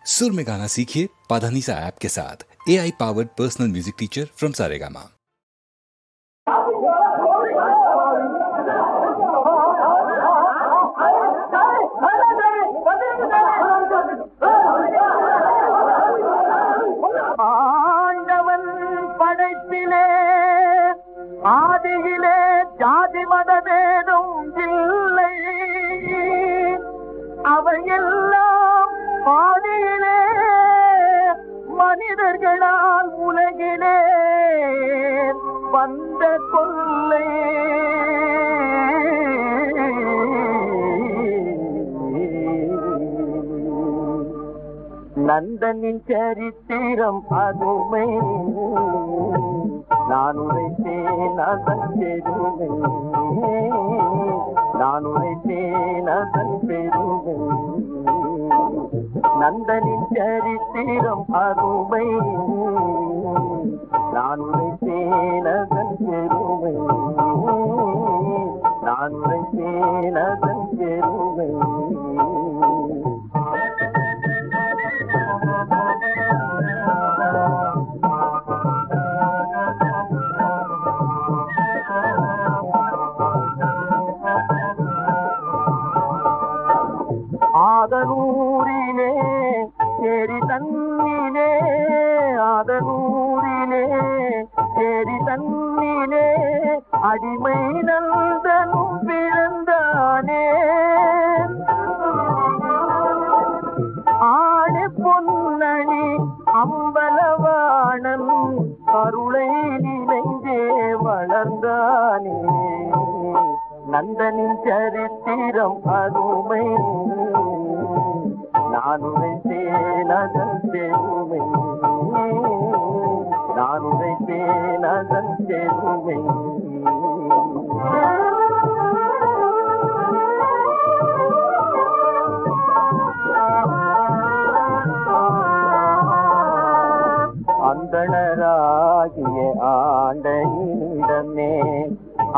सुर में गाना सीखिए पाधानीसा ऐप के साथ। AI powered personal music teacher from Saregama. ஆண்டவன் படைப்பிலே ஆதியிலே ஜாதி மதபேதம் இல்லை, அவையெல்லாம் ஆதியிலே மனிதர்களால் உலகிலே வந்த கொள்ளை. நந்தனின் சரித்திரம் அதுமை, நான் உரைத்தேன் அதன் பெருமை, நான் உரைத்தேன் அதன் பெருமை. நந்தனின் சரித்திரம் அதுமை, நான் உரைத்தேன் அதன் பெருமை, நான் உரைத்தேன் அதன் பெருமை. ஆதனூரிலே சேரி தன்னிலே, ஆதனூரிலே சேரி தன்னிலே அடிமை நந்தனும் பிறந்தானே. ஆணி பொன்னணி அம்பலவாணன் அருளை நினைந்தே வளர்ந்தானே. நந்தனின் சரித்திரம் அருமை, நான் உரைத்தேன் அதன் பெருமை, நான் உரைத்தேன் அதன் பெருமை. அந்தணராகிய ஆண்டையினிடமே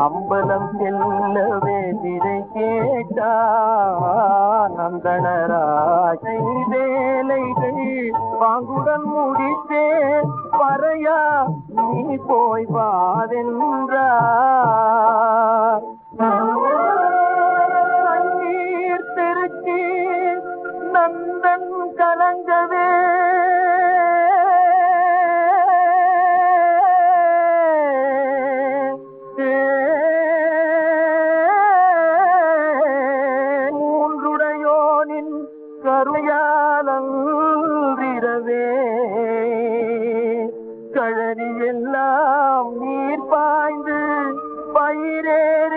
அம்பலம் செல்லவே விதை கேட்டான். அந்தணராகி வேலைகள் பாங்குடன் முடித்தே பறையா நீ போய் வாதென்றார். கண்ணீர் பெருக்கி நந்தன் கலங்கவே கருயாலந்திரவே கழனி எல்லாம் நீர் பாய்ந்து பயிரேறி